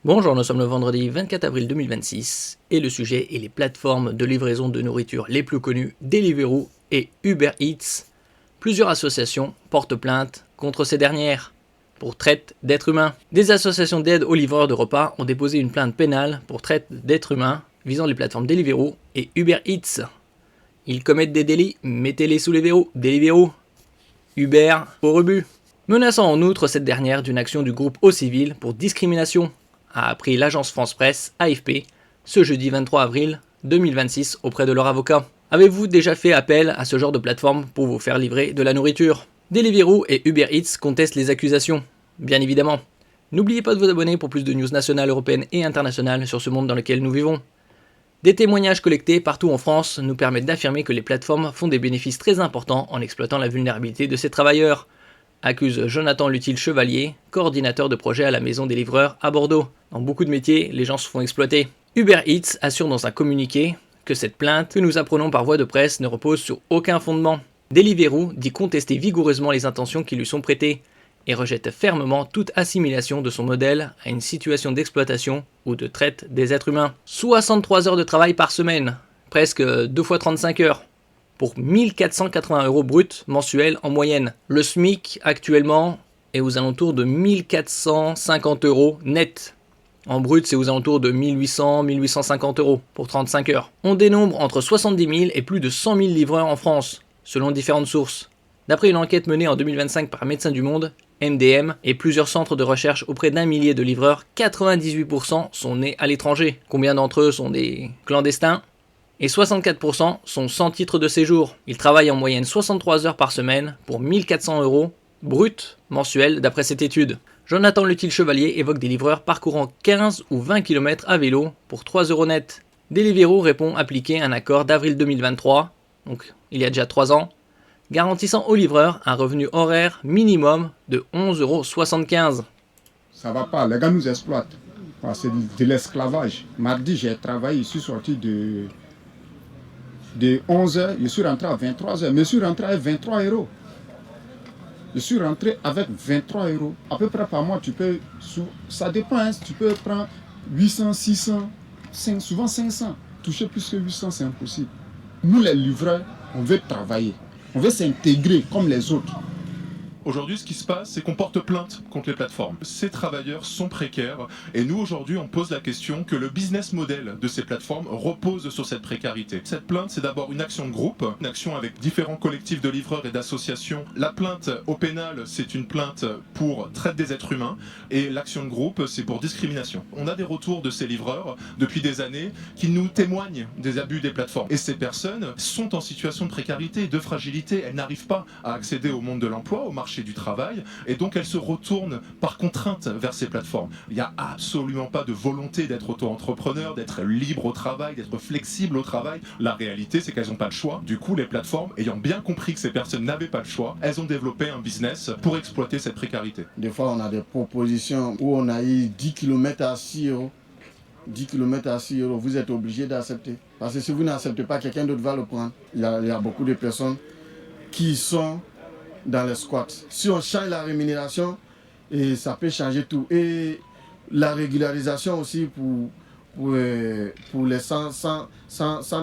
Bonjour, nous sommes le vendredi 24 avril 2026 et le sujet est les plateformes de livraison de nourriture les plus connues, Deliveroo et Uber Eats. Plusieurs associations portent plainte contre ces dernières pour traite d'êtres humains. Des associations d'aide aux livreurs de repas ont déposé une plainte pénale pour traite d'êtres humains visant les plateformes Deliveroo et Uber Eats. Ils commettent des délits, mettez-les sous les verrous. Deliveroo, Uber au rebut. Menaçant en outre cette dernière d'une action du groupe Au Civil pour discrimination, a appris l'agence France-Presse AFP ce jeudi 23 avril 2026 auprès de leur avocat. Avez-vous déjà fait appel à ce genre de plateforme pour vous faire livrer de la nourriture? Deliveroo et Uber Eats contestent les accusations, bien évidemment. N'oubliez pas de vous abonner pour plus de news nationales, européennes et internationales sur ce monde dans lequel nous vivons. Des témoignages collectés partout en France nous permettent d'affirmer que les plateformes font des bénéfices très importants en exploitant la vulnérabilité de ces travailleurs, accuse Jonathan Luthil-Chevalier, coordinateur de projet à la Maison des livreurs à Bordeaux. Dans beaucoup de métiers, les gens se font exploiter. Uber Eats assure dans un communiqué que cette plainte que nous apprenons par voie de presse ne repose sur aucun fondement. Deliveroo dit contester vigoureusement les intentions qui lui sont prêtées et rejette fermement toute assimilation de son modèle à une situation d'exploitation ou de traite des êtres humains. 63 heures de travail par semaine, presque 2 fois 35 heures. Pour 1480 € bruts mensuels en moyenne. Le SMIC actuellement est aux alentours de 1450 € net. En brut, c'est aux alentours de 1800-1850 € pour 35 heures. On dénombre entre 70 000 et plus de 100 000 livreurs en France, selon différentes sources. D'après une enquête menée en 2025 par Médecins du Monde, MDM et plusieurs centres de recherche auprès d'1 millier de livreurs, 98% sont nés à l'étranger. Combien d'entre eux sont des clandestins ? Et 64% sont sans titre de séjour. Ils travaillent en moyenne 63 heures par semaine pour 1400 € bruts mensuels d'après cette étude. Jonathan Luthil-Chevalier évoque des livreurs parcourant 15 ou 20 km à vélo pour 3 € net. Deliveroo répond appliquer un accord d'avril 2023, donc il y a déjà 3 ans, garantissant aux livreurs un revenu horaire minimum de 11,75 €. Ça va pas, les gars nous exploitent. C'est de l'esclavage. Mardi, j'ai travaillé, je suis sorti de 11h, je suis rentré à 23h, mais je suis rentré avec 23 €. Je suis rentré avec 23 €. À peu près par mois, tu peux, ça dépend, hein, tu peux prendre 800, 600, souvent 500. Toucher plus que 800, c'est impossible. Nous, les livreurs, on veut travailler, on veut s'intégrer comme les autres. Aujourd'hui, ce qui se passe, c'est qu'on porte plainte contre les plateformes. Ces travailleurs sont précaires et nous, aujourd'hui, on pose la question que le business model de ces plateformes repose sur cette précarité. Cette plainte, c'est d'abord une action de groupe, une action avec différents collectifs de livreurs et d'associations. La plainte au pénal, c'est une plainte pour traite des êtres humains et l'action de groupe, c'est pour discrimination. On a des retours de ces livreurs depuis des années qui nous témoignent des abus des plateformes. Et ces personnes sont en situation de précarité, de fragilité. Elles n'arrivent pas à accéder au monde de l'emploi, au marché du travail, et donc elles se retournent par contrainte vers ces plateformes. Il n'y a absolument pas de volonté d'être auto-entrepreneur, d'être libre au travail, d'être flexible au travail. La réalité, c'est qu'elles n'ont pas le choix. Du coup, les plateformes, ayant bien compris que ces personnes n'avaient pas le choix, elles ont développé un business pour exploiter cette précarité. Des fois, on a des propositions où on a eu 10 km à 6 €. 10 km à 6 €, vous êtes obligé d'accepter. Parce que si vous n'acceptez pas, quelqu'un d'autre va le prendre. Il y a beaucoup de personnes qui sont dans les squats. Si on change la rémunération, et ça peut changer tout. Et la régularisation aussi pour les 100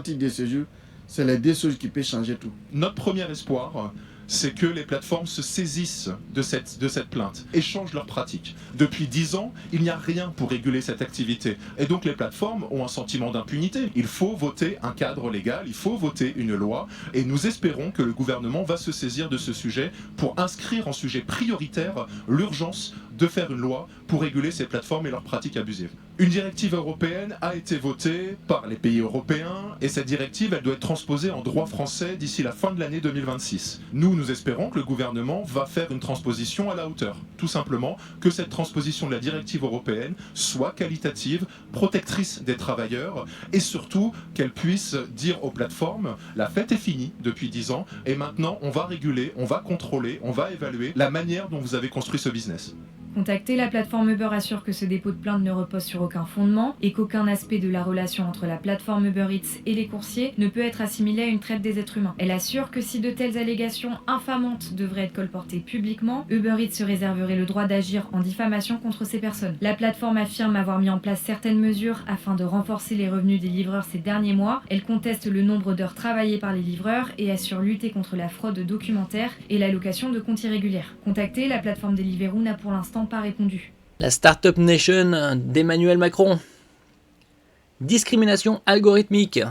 titres de séjour, c'est les deux choses qui peuvent changer tout. Notre premier espoir, c'est que les plateformes se saisissent de cette plainte et changent leurs pratiques. Depuis 10 ans, il n'y a rien pour réguler cette activité. Et donc les plateformes ont un sentiment d'impunité. Il faut voter un cadre légal, il faut voter une loi. Et nous espérons que le gouvernement va se saisir de ce sujet pour inscrire en sujet prioritaire l'urgence de faire une loi pour réguler ces plateformes et leurs pratiques abusives. Une directive européenne a été votée par les pays européens et cette directive, elle doit être transposée en droit français d'ici la fin de l'année 2026. Nous espérons que le gouvernement va faire une transposition à la hauteur. Tout simplement, que cette transposition de la directive européenne soit qualitative, protectrice des travailleurs et surtout qu'elle puisse dire aux plateformes « la fête est finie depuis 10 ans et maintenant on va réguler, on va contrôler, on va évaluer la manière dont vous avez construit ce business ». Contacter la plateforme Uber assure que ce dépôt de plainte ne repose sur aucun fondement et qu'aucun aspect de la relation entre la plateforme Uber Eats et les coursiers ne peut être assimilé à une traite des êtres humains. Elle assure que si de telles allégations infamantes devraient être colportées publiquement, Uber Eats se réserverait le droit d'agir en diffamation contre ces personnes. La plateforme affirme avoir mis en place certaines mesures afin de renforcer les revenus des livreurs ces derniers mois. Elle conteste le nombre d'heures travaillées par les livreurs et assure lutter contre la fraude documentaire et l'allocation de comptes irrégulières. Contacter la plateforme Deliveroo n'a pour l'instant pas répondu. La Startup Nation d'Emmanuel Macron. Discrimination algorithmique.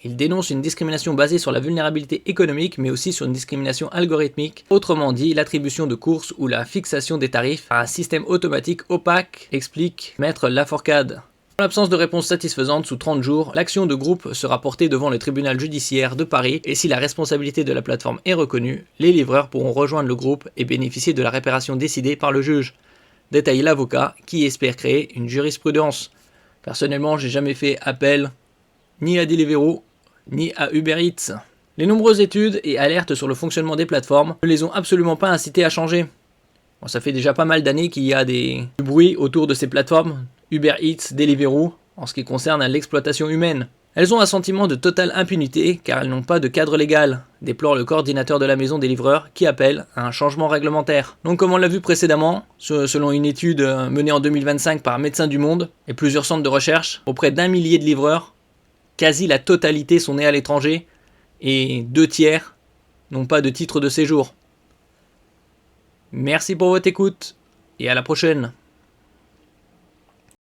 Il dénonce une discrimination basée sur la vulnérabilité économique, mais aussi sur une discrimination algorithmique, autrement dit l'attribution de courses ou la fixation des tarifs à un système automatique opaque, explique Maître Laforcade. En l'absence de réponse satisfaisante sous 30 jours, l'action de groupe sera portée devant le tribunal judiciaire de Paris et si la responsabilité de la plateforme est reconnue, les livreurs pourront rejoindre le groupe et bénéficier de la réparation décidée par le juge. Détaille l'avocat qui espère créer une jurisprudence. Personnellement, j'ai jamais fait appel ni à Deliveroo ni à Uber Eats. Les nombreuses études et alertes sur le fonctionnement des plateformes ne les ont absolument pas incités à changer. Bon, ça fait déjà pas mal d'années qu'il y a du bruit autour de ces plateformes, Uber Eats, Deliveroo, en ce qui concerne l'exploitation humaine. Elles ont un sentiment de totale impunité car elles n'ont pas de cadre légal, déplore le coordinateur de la maison des livreurs qui appelle à un changement réglementaire. Donc comme on l'a vu précédemment, selon une étude menée en 2025 par Médecins du Monde et plusieurs centres de recherche, auprès d'1 millier de livreurs, quasi la totalité sont nés à l'étranger et 2/3 n'ont pas de titre de séjour. Merci pour votre écoute et à la prochaine.